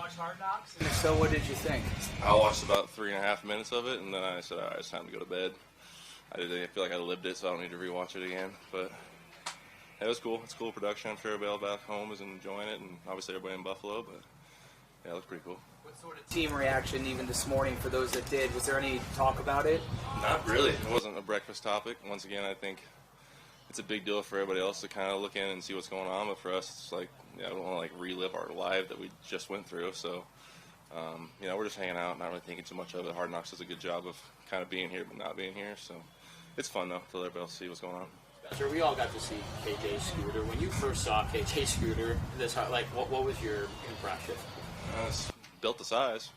watch Hard Knocks? And if so, what did you think? I watched about 3.5 minutes of it, and then I said, all right, it's time to go to bed. I feel like I lived it, so I don't need to rewatch it again. But it was cool. It's cool production. I'm sure everybody back home is enjoying it, and obviously everybody in Buffalo. But yeah, it looks pretty cool. What sort of team reaction even this morning for those that did? Was there any talk about it? Not really. It wasn't a breakfast topic. Once again, I think it's a big deal for everybody else to kind of look in and see what's going on. But for us, it's like, I don't want to like relive our life that we just went through. So, we're just hanging out, not really thinking too much of it. Hard Knocks does a good job of kind of being here but not being here. So it's fun though to let everybody else see what's going on. Sure, we all got to see KJ Scooter. When you first saw KJ Scooter, what was your impression? It's built to size.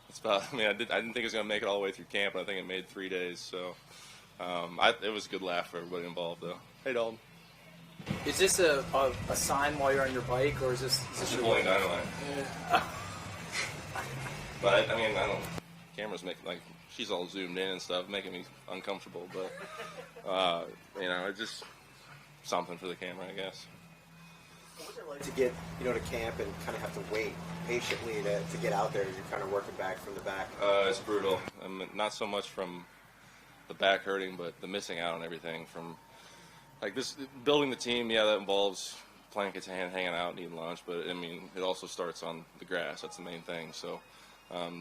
It's about. I didn't think it was going to make it all the way through camp, but I think it made 3 days. So it was a good laugh for everybody involved, though. Hey, Dalton. Is this a sign while you're on your bike, or is this your pulling dynamite? Yeah. But I don't. Cameras make she's all zoomed in and stuff, making me uncomfortable. But it's just something for the camera, I guess. What's it like to get to camp and kind of have to wait patiently to get out there as you're kind of working back from the back? It's brutal. Not so much from the back hurting, but the missing out on everything from this building the team. Yeah, that involves playing hand, hanging out, and eating lunch. But it also starts on the grass. That's the main thing. So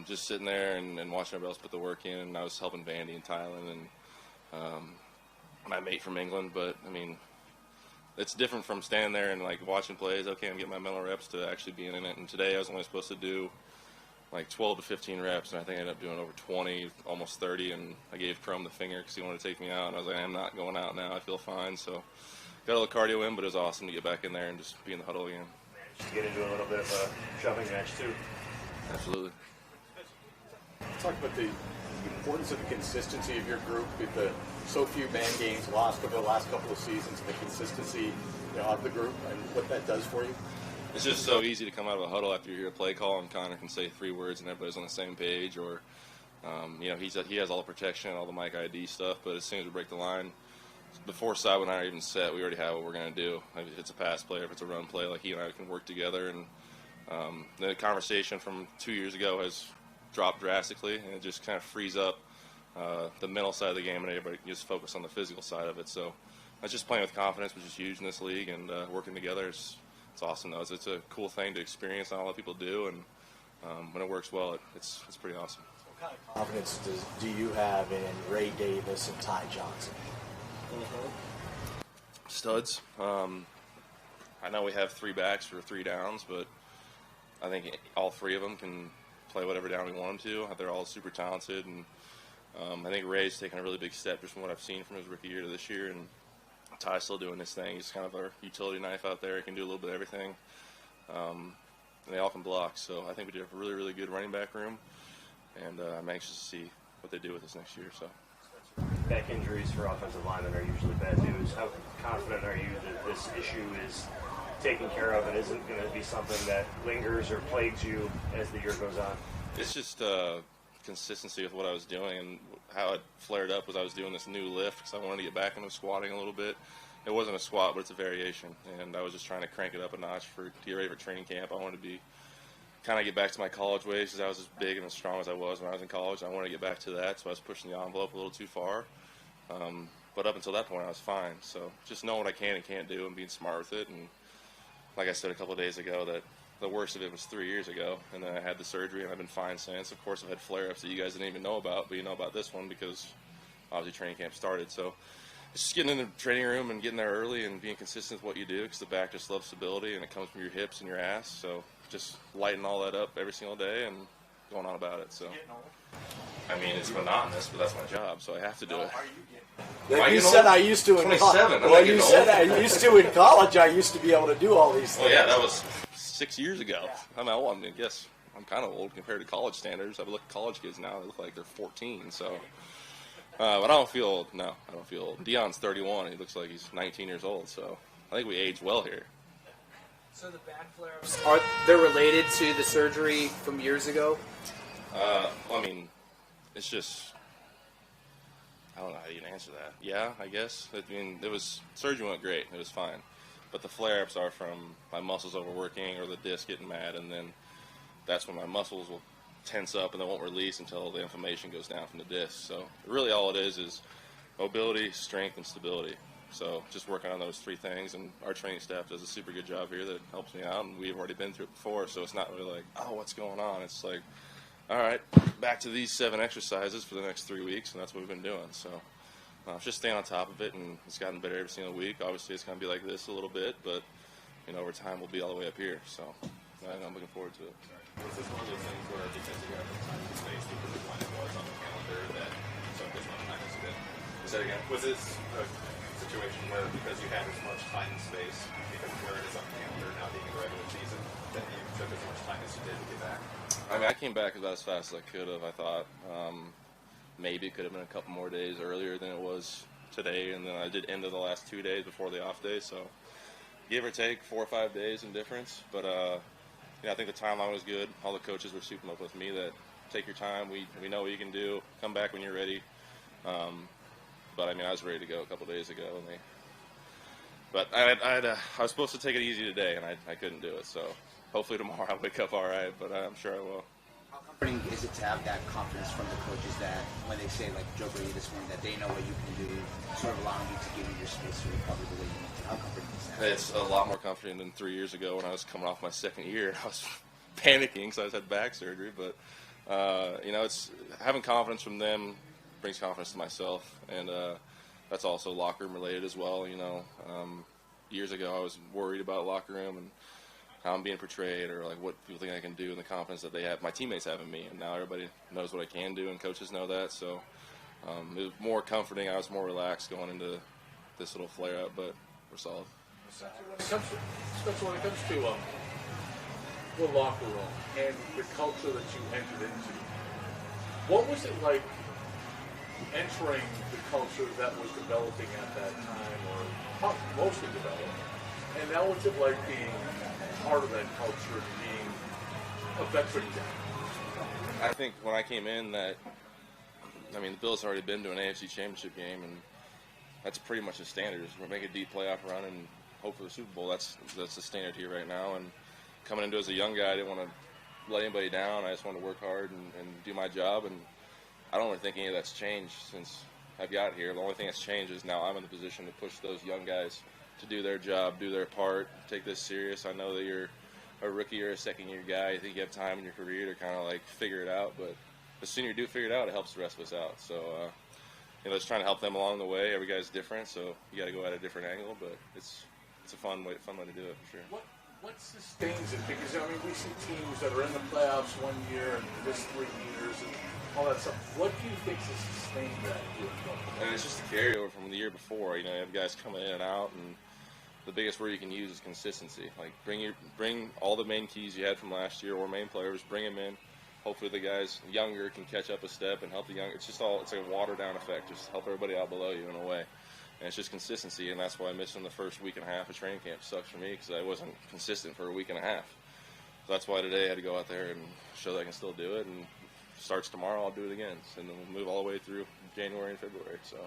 just sitting there and watching everybody else put the work in. And I was helping Vandy and Thailand and my mate from England. But it's different from standing there and watching plays. Okay, I'm getting my mental reps to actually being in it. And today I was only supposed to do 12 to 15 reps, and I think I ended up doing over 20, almost 30. And I gave Crum the finger because he wanted to take me out. And I was like, I'm not going out now. I feel fine. So got a little cardio in, but it was awesome to get back in there and just be in the huddle again. Just get into a little bit of a shoving match too. Absolutely. Talk about the importance of the consistency of your group with the so few man games lost over the last couple of seasons, and the consistency of the group and what that does for you. It's just so easy to come out of a huddle after you hear a play call and Connor can say 3 words and everybody's on the same page, or he has all the protection, all the mic ID stuff, but as soon as we break the line, before Cy and I are even set, we already have what we're going to do. If it's a pass play, if it's a run play, he and I can work together. And the conversation from 2 years ago has dropped drastically, and it just kind of frees up the mental side of the game, and everybody can just focus on the physical side of it. So that's just playing with confidence, which is huge in this league, and working together. It's awesome, though. It's a cool thing to experience. Not a lot of people do, and when it works well, it's pretty awesome. What kind of confidence do you have in Ray Davis and Ty Johnson? Studs. I know we have 3 backs for 3 downs, but I think all 3 of them can play whatever down we want them to. They're all super talented, and I think Ray's taken a really big step just from what I've seen from his rookie year to this year, and Ty's still doing this thing. He's kind of our utility knife out there. He can do a little bit of everything, and they all can block. So I think we do have a really, really good running back room, and I'm anxious to see what they do with us next year. So. Back injuries for offensive linemen are usually bad news. How confident are you that this issue is taken care of and isn't going to be something that lingers or plagues you as the year goes on? It's just consistency with what I was doing, and how it flared up was I was doing this new lift because I wanted to get back into squatting a little bit. It wasn't a squat, but it's a variation, and I was just trying to crank it up a notch to get ready for training camp. I wanted to kind of get back to my college ways because I was as big and as strong as I was when I was in college. I wanted to get back to that, so I was pushing the envelope a little too far. But up until that point, I was fine. So just knowing what I can and can't do and being smart with it. And like I said a couple of days ago, that the worst of it was 3 years ago, and then I had the surgery, and I've been fine since. Of course, I've had flare-ups that you guys didn't even know about, but you know about this one because obviously training camp started. So it's just getting in the training room and getting there early and being consistent with what you do, because the back just loves stability, and it comes from your hips and your ass. So just lighting all that up every single day and going on about it. So it's monotonous, but that's my job, so I have to do it. You said I used to in 27. Well, you said I used to in college. I used to be able to do all these things. Well, yeah, that was 6 years ago. I guess I'm kind of old compared to college standards. I look at college kids now; they look like they're 14. So, but I don't feel old. No, I don't feel old. Deion's 31. He looks like he's 19 years old. So I think we age well here. So the back flare-ups, are they related to the surgery from years ago? It's just, I don't know how you can answer that. Yeah, I guess. Surgery went great. It was fine. But the flare-ups are from my muscles overworking or the disc getting mad. And then that's when my muscles will tense up and they won't release until the inflammation goes down from the disc. So really all it is mobility, strength, and stability. So just working on those 3 things, and our training staff does a super good job here that helps me out, and we've already been through it before, so it's not really like, oh, what's going on? It's like, all right, back to these 7 exercises for the next 3 weeks, and that's what we've been doing. So just staying on top of it, and it's gotten better every single week. Obviously, it's going to be like this a little bit, but over time, we'll be all the way up here. So I'm looking forward to it. Was this one of those things where, because you have the time and space, because of when it was on the calendar, that you took as much time as you did? Say it again. Was this a situation where, because you had as much time and space, because of where it is on the calendar now being the regular season, that you took as much time as you did to get back? I mean, I came back about as fast as I could have, I thought. Maybe it could have been a couple more days earlier than it was today, and then I did end of the last 2 days before the off day, so give or take 4 or 5 days in difference. But I think the timeline was good. All the coaches were super up with me that take your time. We know what you can do. Come back when you're ready. But I mean, I was ready to go a couple days ago, but I was supposed to take it easy today, and I couldn't do it. So hopefully tomorrow I'll wake up all right. But I'm sure I will. How comforting is it to have that confidence from the coaches that when they say, like Joe Brady this morning, that they know what you can do, sort of allowing you to give you your space to recover the way you need to? How comforting is that? It's a lot more comforting than 3 years ago when I was coming off my 2nd year. I was panicking because I had back surgery, but it's having confidence from them brings confidence to myself, and that's also locker room related as well. Years ago I was worried about locker room and how I'm being portrayed, or like what people think I can do, and the confidence that they have, my teammates have in me, and now everybody knows what I can do, and coaches know that. So it was more comforting. I was more relaxed going into this little flare up, but we're solid. Especially when it comes to the locker room and the culture that you entered into, what was it like entering the culture that was developing at that time, or mostly developing, and now what's it like being part of that culture and being a veteran guy? I think when I came in the Bills had already been to an AFC Championship game, and that's pretty much the standard. We're making a deep playoff run and hope for the Super Bowl. That's the standard here right now. And coming into as a young guy, I didn't want to let anybody down. I just wanted to work hard and do my job. And I don't really think any of that's changed since I've got here. The only thing that's changed is now I'm in the position to push those young guys to do their job, do their part, take this serious. I know that you're a rookie or a second-year guy. I think you have time in your career to kind of like figure it out. But the sooner you do figure it out, it helps the rest of us out. So, just trying to help them along the way. Every guy's different, so you got to go at a different angle. But it's a fun way to do it for sure. What sustains it? Because we see teams that are in the playoffs one year and this 3 years and all that stuff. What do you think has sustained that? And it's just a carryover from the year before. You have guys coming in and out, and the biggest word you can use is consistency. Like bring all the main keys you had from last year, or main players, bring them in. Hopefully the guys younger can catch up a step and help the young. It's like a water down effect. Just help everybody out below you in a way. And it's just consistency, and that's why missing the first week and a half of training camp sucks for me, because I wasn't consistent for a week and a half. So that's why today I had to go out there and show that I can still do it. And starts tomorrow, I'll do it again, and then we'll move all the way through January and February. So.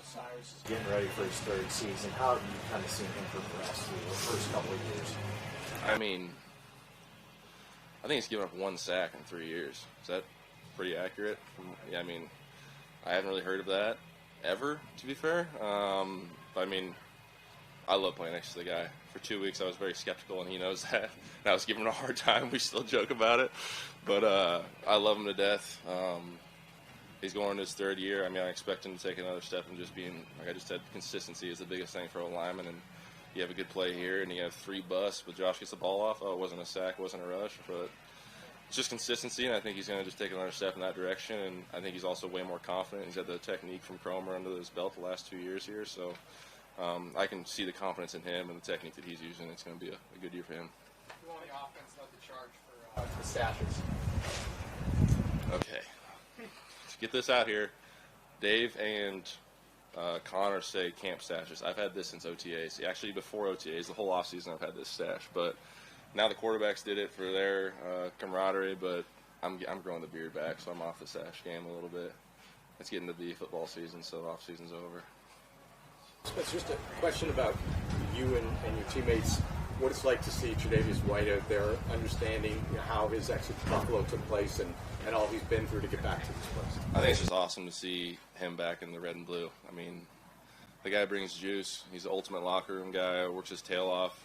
Cyrus is getting ready for his 3rd season. How have you kind of seen him progress through the first couple of years? I think he's given up 1 sack in 3 years. Is that pretty accurate? Yeah, I haven't really heard of that ever, to be fair. I love playing next to the guy. For 2 weeks, I was very skeptical, and he knows that. And I was giving him a hard time. We still joke about it. But I love him to death. He's going into his 3rd year. I expect him to take another step and just being, like I just said, consistency is the biggest thing for a lineman. And you have a good play here, and you have 3 busts, but Josh gets the ball off. Oh, it wasn't a sack, it wasn't a rush. But it's just consistency, and I think he's going to just take another step in that direction. And I think he's also way more confident. He's had the technique from Cromer under his belt the last 2 years here. So I can see the confidence in him and the technique that he's using. It's going to be a good year for him. Who on the offense led the charge for the stashes? Okay. Let's get this out here. Dave and Connor say camp stashes. I've had this since OTAs. Actually, before OTAs, the whole offseason I've had this stash. But now the quarterbacks did it for their camaraderie, but I'm growing the beard back, so I'm off the stash game a little bit. It's getting to be football season, so the off-season's over. It's just a question about you and your teammates. what it's like to see Tre'Davious White out there, understanding how his exit to Buffalo took place and all he's been through to get back to this place. I think it's just awesome to see him back in the red and blue. I mean, the guy brings juice. He's the ultimate locker room guy, works his tail off.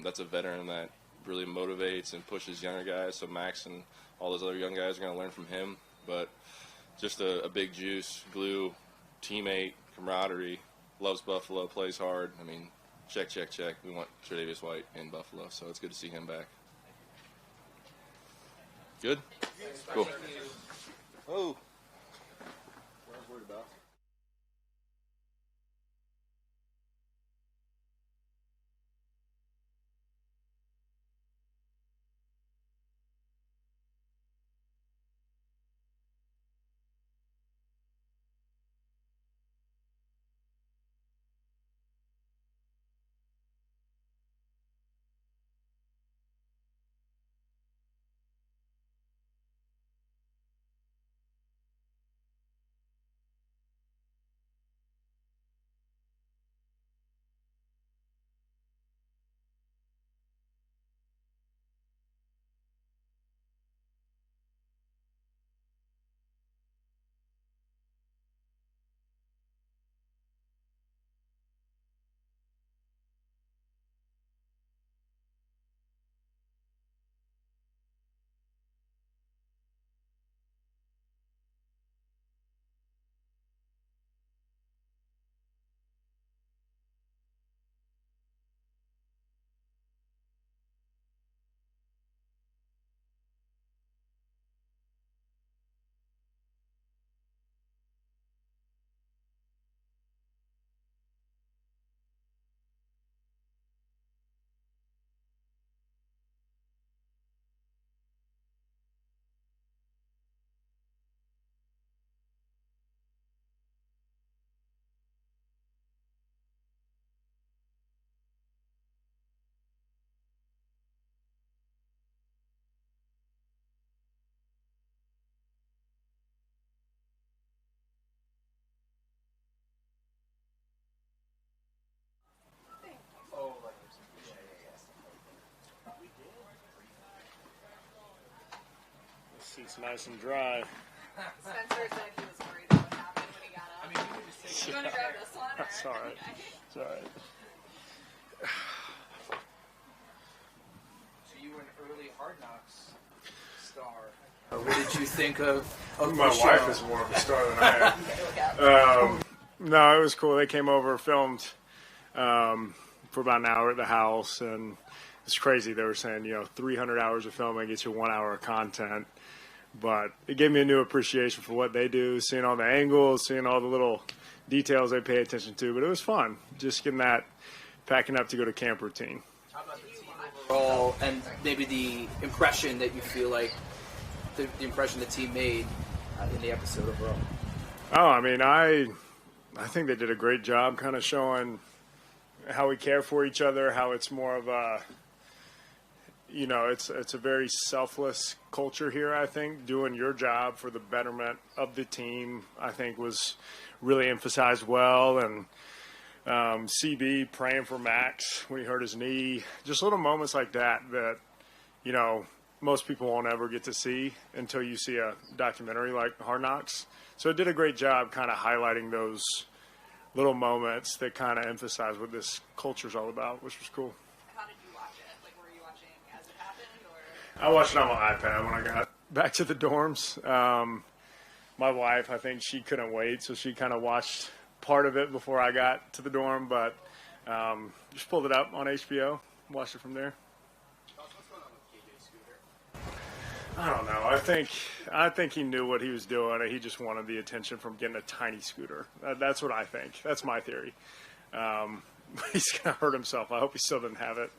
That's a veteran that really motivates and pushes younger guys. So Max and all those other young guys are going to learn from him. But just a big juice, glue, teammate, camaraderie, loves Buffalo, plays hard. I mean, check. We want Tre'Davious White in Buffalo, so it's good to see him back. Good? Cool. Oh. What I was worried about. Seat's nice and dry. Spencer said he was worried about what happened when he got up. I mean, you can just take. You want to grab this one? That's all right. It's all right. So you were an early Hard Knocks star. What did you think of My the wife show? is more of a star than I am. No, it was cool. They came over, filmed for about an hour at the house, and it's crazy. They were saying, 300 hours of filming gets you 1 hour of content. But it gave me a new appreciation for what they do, seeing all the angles, seeing all the little details they pay attention to. But it was fun, just getting that packing up to go to camp routine. How about the team overall, and maybe the impression that you feel like the impression the team made in the episode overall? Oh, I mean, I think they did a great job kind of showing how we care for each other, how it's more of a, it's a very selfless culture here, I think. Doing your job for the betterment of the team, I think, was really emphasized well. And CB praying for Max when he hurt his knee. Just little moments like that, most people won't ever get to see until you see a documentary like Hard Knocks. So it did a great job kind of highlighting those little moments that kind of emphasize what this culture's all about, which was cool. How did you watch it? Like, were you watching as it happened, or? I watched it on my iPad when I got back to the dorms. My wife, I think she couldn't wait, so she kind of watched part of it before I got to the dorm, but just pulled it up on HBO, watched it from there. I don't know. I think he knew what he was doing, and he just wanted the attention from getting a tiny scooter. That's what I think. That's my theory. He's gonna hurt himself. I hope he still doesn't have it.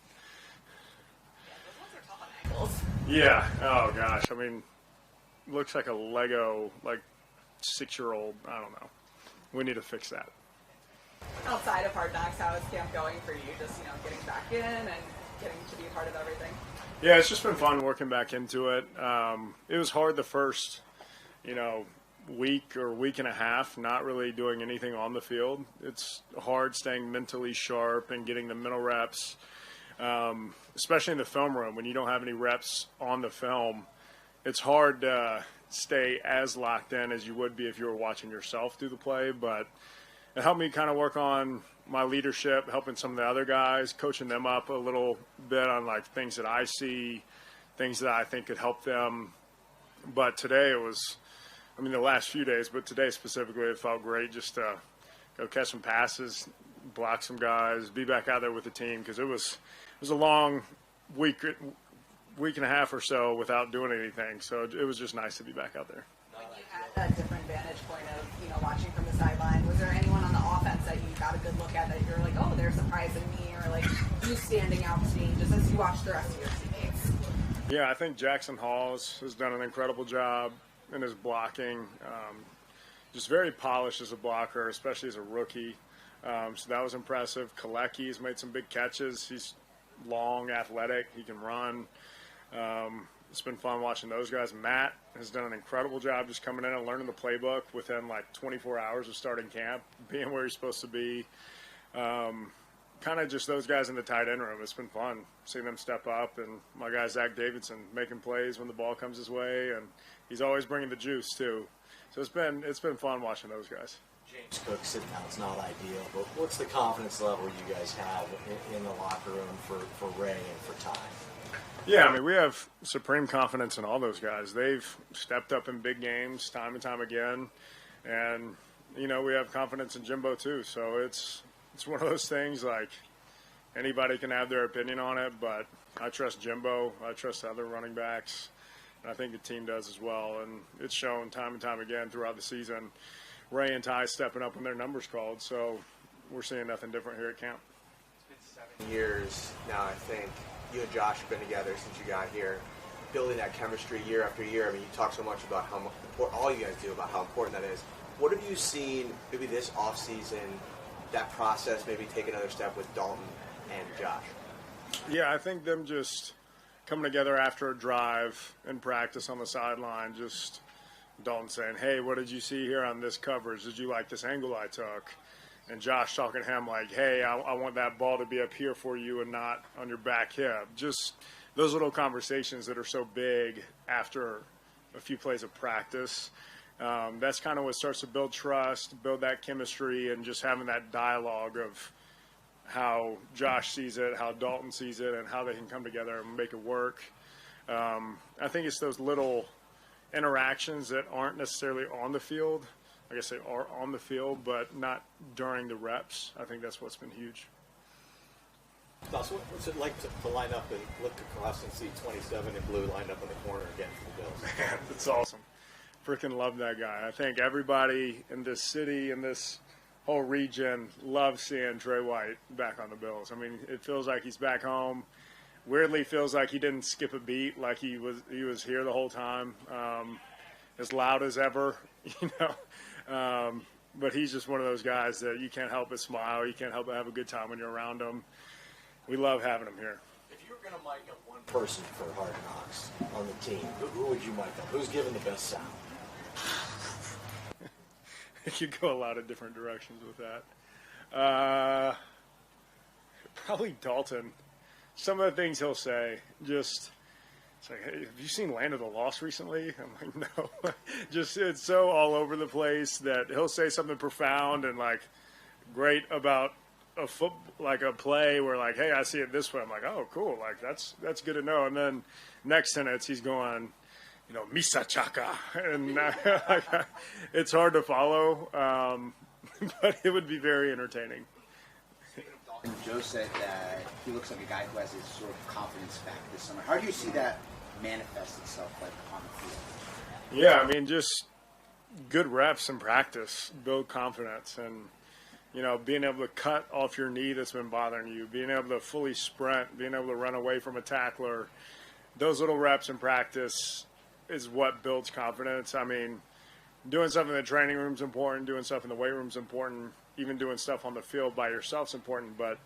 Yeah, those ones are tough on ankles. Yeah. Oh gosh. I mean, looks like a Lego, 6-year-old. I don't know. We need to fix that. Outside of Hard Knocks, how is camp going for you? Just getting back in and getting to be a part of everything. Yeah, it's just been fun working back into it. It was hard the first, week or week and a half, not really doing anything on the field. It's hard staying mentally sharp and getting the mental reps especially in the film room when you don't have any reps on the film. It's hard to stay as locked in as you would be if you were watching yourself do the play, but it helped me kind of work on my leadership, helping some of the other guys, coaching them up a little bit on like things that I see, things that I think could help them. But today it was, I mean, the last few days, but today specifically, it felt great just to go catch some passes, block some guys, be back out there with the team, because it was a long week and a half or so without doing anything. So it was just nice to be back out there. When you had a different vantage point of, watching from the sideline, was there anyone on the offense that you got a good look at that you're like, oh, they're surprising me, or like you standing out to me just as you watch the rest of your teammates? Yeah, I think Jackson Halls has done an incredible job in his blocking. Just very polished as a blocker, especially as a rookie. So that was impressive. Kalecki's made some big catches. He's long, athletic. He can run. It's been fun watching those guys. Matt has done an incredible job just coming in and learning the playbook within like 24 hours of starting camp, being where he's supposed to be. Kind of just those guys in the tight end room. It's been fun seeing them step up, and my guy Zach Davidson making plays when the ball comes his way, and he's always bringing the juice too. So it's been fun watching those guys. James Cook sitting out's not ideal, but what's the confidence level you guys have in the locker room for Ray and for Ty? Yeah, I mean, we have supreme confidence in all those guys. They've stepped up in big games time and time again, and we have confidence in Jimbo too. So it's one of those things, like anybody can have their opinion on it, but I trust Jimbo. I trust the other running backs, and I think the team does as well. And it's shown time and time again throughout the season. Ray and Ty stepping up when their numbers called, so we're seeing nothing different here at camp. It's been 7 years now, I think. You and Josh have been together since you got here, building that chemistry year after year. I mean, you talk so much about how important, all you guys do about how important that is. What have you seen maybe this offseason, that process maybe take another step with Dalton and Josh? Yeah, I think them just coming together after a drive and practice on the sideline, just Dalton saying, hey, what did you see here on this coverage? Did you like this angle I took? And Josh talking to him like, hey, I want that ball to be up here for you and not on your back hip. Just those little conversations that are so big after a few plays of practice. That's kind of what starts to build trust, build that chemistry, and just having that dialogue of how Josh sees it, how Dalton sees it, and how they can come together and make it work. I think it's those little interactions that aren't necessarily on the field. I guess they are on the field, but not during the reps. I think that's what's been huge. Dawson, what's it like to line up and look across and see 27 in blue lined up in the corner again for the Bills? Man, it's awesome. Freaking love that guy. I think everybody in this city, in this whole region, loves seeing Trey White back on the Bills. I mean, it feels like he's back home. Weirdly feels like he didn't skip a beat, like he was here the whole time. As loud as ever, but he's just one of those guys that you can't help but smile. You can't help but have a good time when you're around him. We love having him here. If you were going to mic up one person for Hard Knocks on the team, who would you mic up? Who's giving the best sound? It could go a lot of different directions with that. Probably Dalton. Some of the things he'll say, just it's like, hey, have you seen Land of the Lost recently? I'm like, no. Just it's so all over the place that he'll say something profound and like great about a play where like, hey, I see it this way. I'm like, oh, cool. Like that's good to know. And then next sentence he's going, Misa Chaka, and it's hard to follow, but it would be very entertaining. Joe said that he looks like a guy who has his sort of confidence back this summer. How do you see that manifest itself like on the field? Yeah, I mean, just good reps in practice build confidence, and being able to cut off your knee that's been bothering you, being able to fully sprint, being able to run away from a tackler, those little reps in practice is what builds confidence. I mean, doing stuff in the training room is important, doing stuff in the weight room is important, even doing stuff on the field by yourself is important, but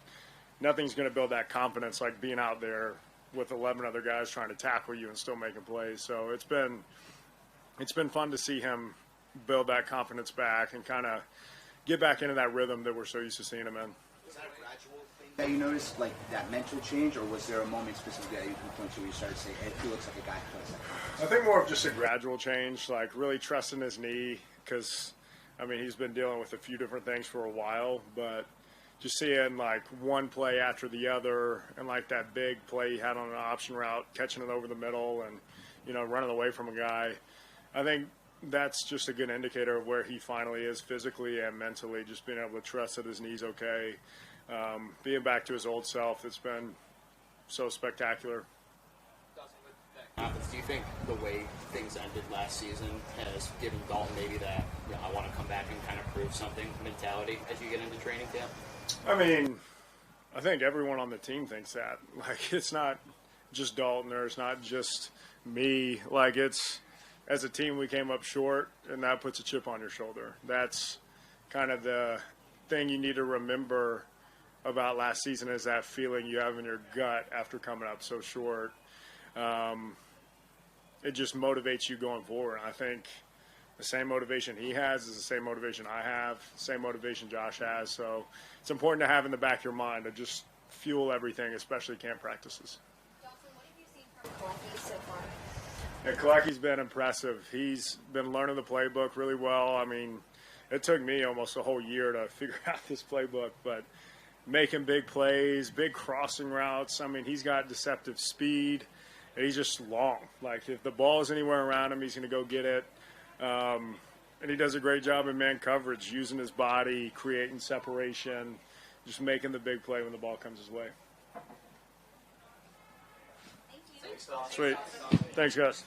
nothing's going to build that confidence like being out there with 11 other guys trying to tackle you and still making plays. So it's been fun to see him build that confidence back and kind of get back into that rhythm that we're so used to seeing him in. Was that a gradual thing that you noticed, like that mental change, or was there a moment specifically that you can point to where you started to say, hey, he looks like a guy who plays like I think more of just a gradual change, like really trusting his knee, because, I mean, he's been dealing with a few different things for a while, but just seeing like one play after the other, and like that big play he had on an option route, catching it over the middle and, you know, running away from a guy. I think that's just a good indicator of where he finally is physically and mentally, just being able to trust that his knee's okay. Being back to his old self, it's been so spectacular. Do you think the way things ended last season has given Dalton maybe that, you know, I want to come back and kind of prove something mentality as you get into training camp? I mean, I think everyone on the team thinks that. Like, it's not just Dalton, or it's not just me. Like, it's, as a team, we came up short, and that puts a chip on your shoulder. That's kind of the thing you need to remember about last season, is that feeling you have in your gut after coming up so short. It just motivates you going forward. I think the same motivation he has is the same motivation I have, same motivation Josh has. So it's important to have in the back of your mind to just fuel everything, especially camp practices. Dawson, what have you seen from Kalaki so far? Yeah, Kalaki's been impressive. He's been learning the playbook really well. I mean, it took me almost a whole year to figure out this playbook, but making big plays, big crossing routes. I mean, he's got deceptive speed, and he's just long. Like, if the ball is anywhere around him, he's going to go get it. And he does a great job in man coverage, using his body, creating separation, just making the big play when the ball comes his way. Thank you. Sweet. Thanks, guys.